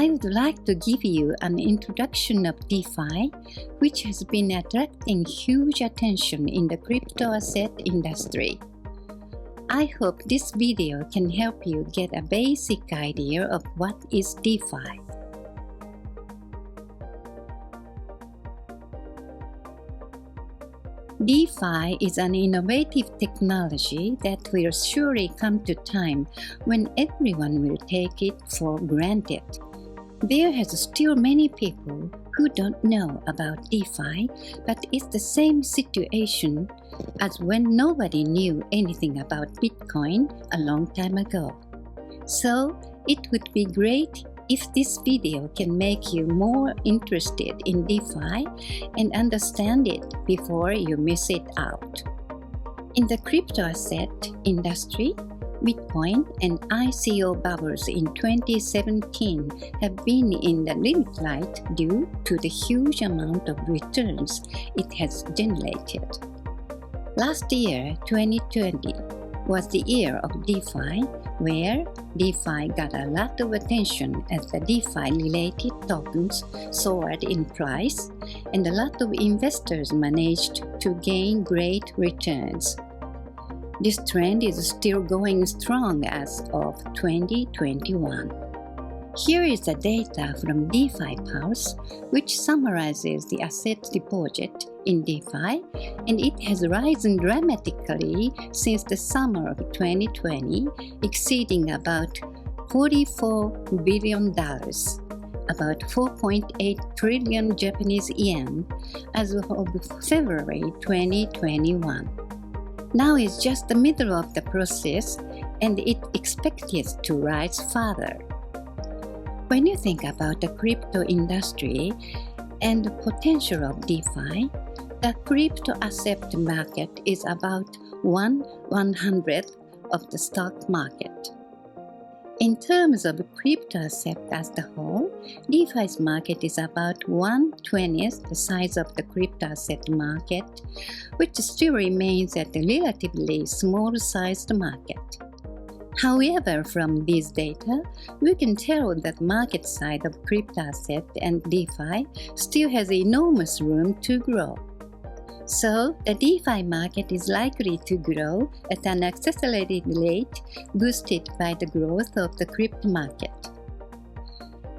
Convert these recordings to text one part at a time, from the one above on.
I would like to give you an introduction of DeFi, which has been attracting huge attention in the crypto asset industry. I hope this video can help you get a basic idea of what is DeFi. DeFi is an innovative technology that will surely come to time when everyone will take it for granted. There has still many people who don't know about DeFi, but it's the same situation as when nobody knew anything about Bitcoin a long time ago. So it would be great if this video can make you more interested in DeFi and understand it before you miss it out. In the crypto asset industry, Bitcoin and ICO bubbles in 2017 have been in the limelight due to the huge amount of returns it has generated. Last year, 2020, was the year of DeFi, where DeFi got a lot of attention as the DeFi-related tokens soared in price and a lot of investors managed to gain great returns. This trend is still going strong as of 2021. Here is the data from DeFi Pulse, which summarizes the asset deposit in DeFi, and it has risen dramatically since the summer of 2020, exceeding about $44 billion, about 4.8 trillion Japanese yen, as of February 2021. Now is just the middle of the process, and it expected to rise further. When you think about the crypto industry and the potential of DeFi, the crypto asset market is about 1/100th of the stock market. In terms of crypto asset as the whole, DeFi's market is about 1/20th the size of the crypto asset market, which still remains at a relatively small-sized market. However, from these data, we can tell that market size of crypto asset and DeFi still has enormous room to grow. So, the DeFi market is likely to grow at an accelerated rate, boosted by the growth of the crypto market.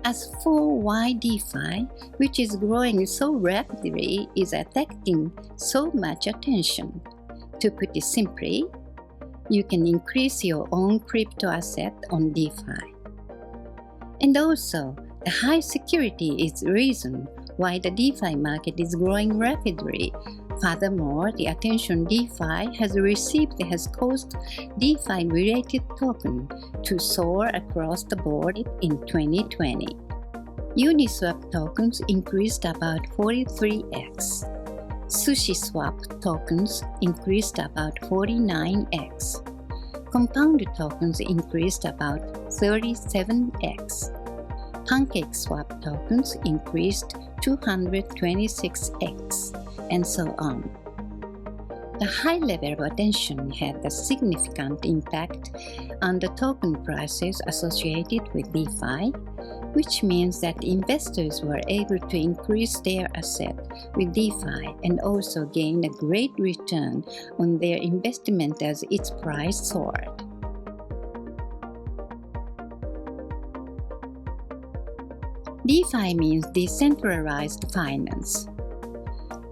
As for why DeFi, which is growing so rapidly, is attracting so much attention, to put it simply, you can increase your own crypto asset on DeFi. And also, the high security is the reason why the DeFi market is growing rapidly. Furthermore, the attention DeFi has received has caused DeFi-related tokens to soar across the board in 2020. Uniswap tokens increased about 43x. SushiSwap tokens increased about 49x. Compound tokens increased about 37x. PancakeSwap tokens increased 226x, and so on. The high level of attention had a significant impact on the token prices associated with DeFi, which means that investors were able to increase their asset with DeFi and also gain a great return on their investment as its price soared. DeFi means decentralized finance.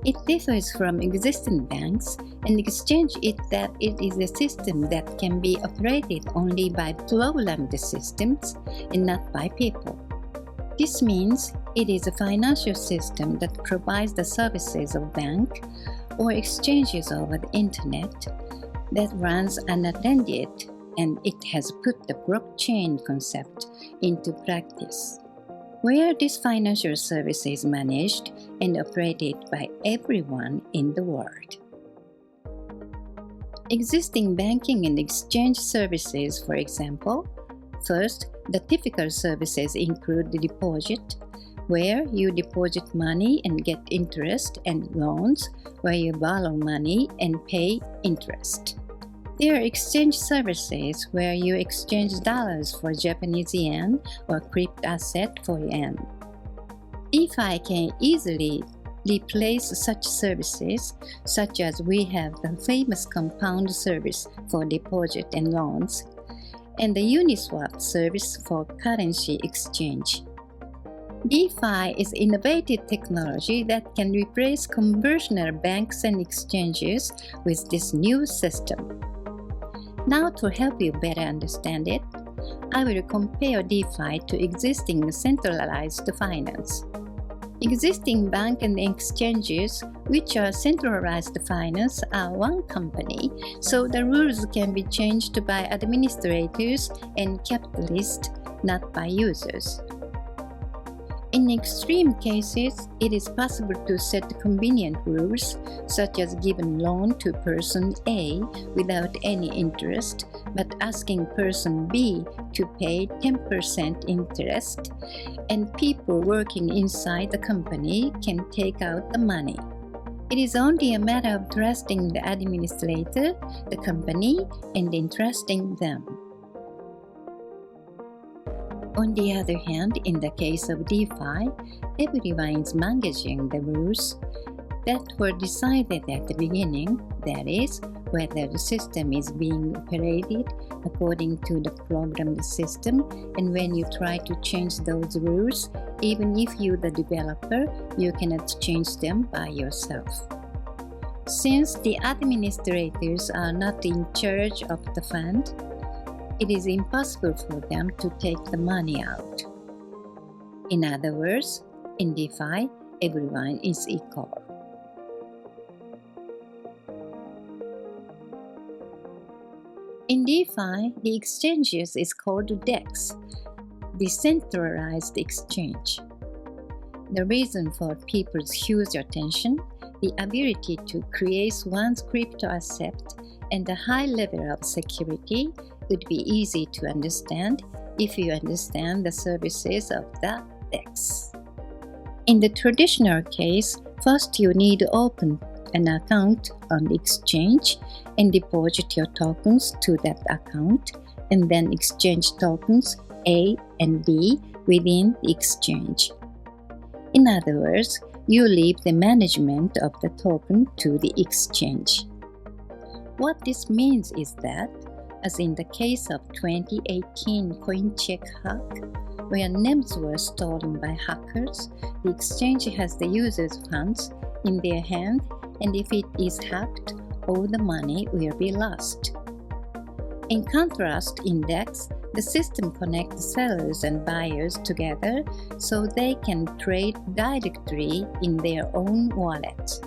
It differs from existing banks and exchange it that it is a system that can be operated only by programmed systems and not by people. This means it is a financial system that provides the services of bank or exchanges over the internet that runs unattended, and it has put the blockchain concept into practice, where this financial service is managed and operated by everyone in the world. Existing banking and exchange services, for example, first, the typical services include the deposit, where you deposit money and get interest, and loans, where you borrow money and pay interest. There are exchange services where you exchange dollars for Japanese yen or crypto asset for yen. DeFi can easily replace such services, such as we have the famous compound service for deposit and loans, and the Uniswap service for currency exchange. DeFi is innovative technology that can replace conventional banks and exchanges with this new system. Now, to help you better understand it, I will compare DeFi to existing centralized finance. Existing banks and exchanges, which are centralized finance, are one company, so the rules can be changed by administrators and capitalists, not by users. In extreme cases, it is possible to set convenient rules, such as giving loan to person A without any interest, but asking person B to pay 10% interest, and people working inside the company can take out the money. It is only a matter of trusting the administrator, the company, and entrusting them. On the other hand, in the case of DeFi, everyone is managing the rules that were decided at the beginning, that is, whether the system is being operated according to the programmed system, and when you try to change those rules, even if you the developer, you cannot change them by yourself. Since the administrators are not in charge of the fund, it is impossible for them to take the money out. In other words, in DeFi, everyone is equal. In DeFi, the exchanges is called DEX, decentralized exchange. The reason for people's huge attention, the ability to create one's crypto asset, and the high level of security would be easy to understand if you understand the services of the DEX. In the traditional case, first you need to open an account on the exchange and deposit your tokens to that account, and then exchange tokens A and B within the exchange. In other words, you leave the management of the token to the exchange. What this means is that, as in the case of 2018 CoinCheck hack, where names were stolen by hackers, the exchange has the users' funds in their hand, and if it is hacked, all the money will be lost. In contrast, in DEX, the system connects sellers and buyers together so they can trade directly in their own wallets.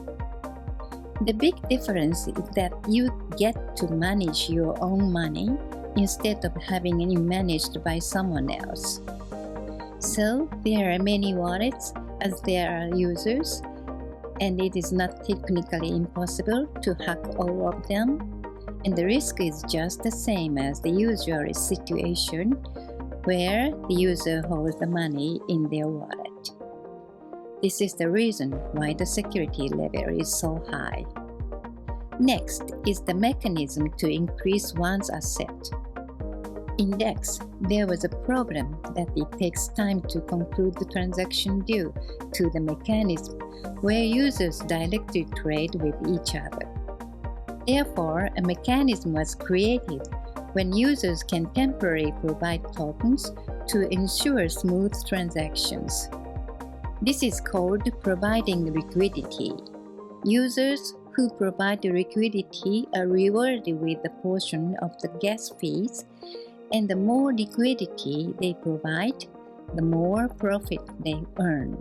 The big difference is that you get to manage your own money instead of having it managed by someone else. So there are many wallets as there are users, and it is not technically impossible to hack all of them, and the risk is just the same as the usual situation where the user holds the money in their wallet. This is the reason why the security level is so high. Next is the mechanism to increase one's asset. In DEX, there was a problem that it takes time to conclude the transaction due to the mechanism where users directly trade with each other. Therefore, a mechanism was created when users can temporarily provide tokens to ensure smooth transactions. This is called providing liquidity. Users who provide the liquidity are rewarded with a portion of the gas fees, and the more liquidity they provide, the more profit they earn.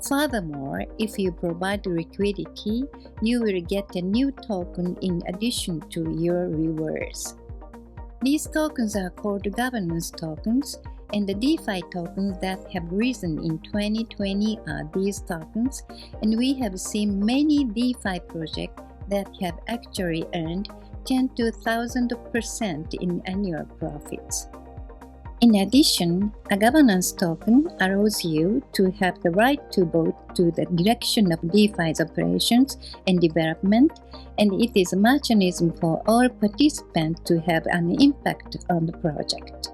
Furthermore, if you provide liquidity, you will get a new token in addition to your rewards. These tokens are called governance tokens, and the DeFi tokens that have risen in 2020 are these tokens, and we have seen many DeFi projects that have actually earned 10 to 1,000% in annual profits. In addition, a governance token allows you to have the right to vote to the direction of DeFi's operations and development, and it is a mechanism for all participants to have an impact on the project.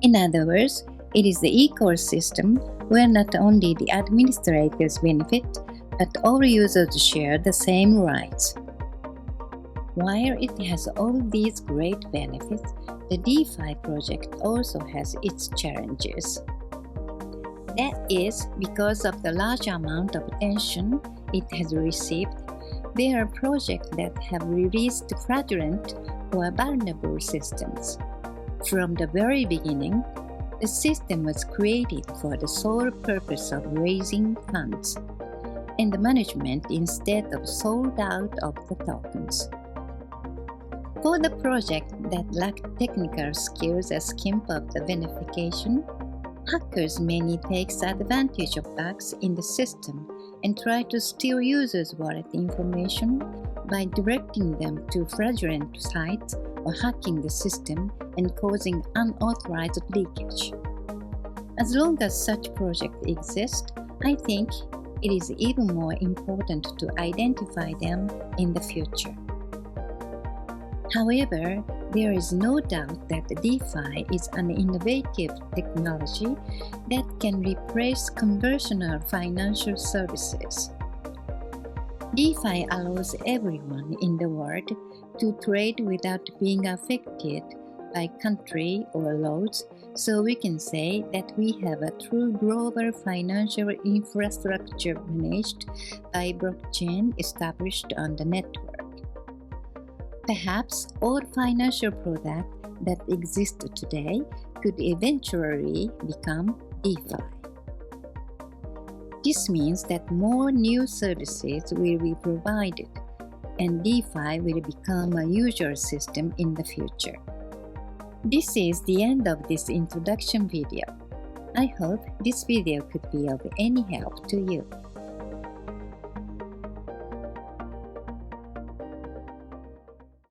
In other words, it is the ecosystem where not only the administrators benefit, but all users share the same rights. While it has all these great benefits, the DeFi project also has its challenges. That is, because of the large amount of attention it has received, there are projects that have released fraudulent or vulnerable systems. From the very beginning, the system was created for the sole purpose of raising funds, and the management instead of sold out of the tokens. For the project that lacked technical skills as skimp of the verification, hackers mainly take advantage of bugs in the system and try to steal users' wallet information by directing them to fraudulent sites or hacking the system and causing unauthorized leakage. As long as such projects exist, I think it is even more important to identify them in the future. However, there is no doubt that DeFi is an innovative technology that can replace conventional financial services. DeFi allows everyone in the world to trade without being affected by country or laws, so we can say that we have a true global financial infrastructure managed by blockchain established on the network. Perhaps all financial products that exist today could eventually become DeFi. This means that more new services will be provided, and DeFi will become a usual system in the future. This is the end of this introduction video. I hope this video could be of any help to you.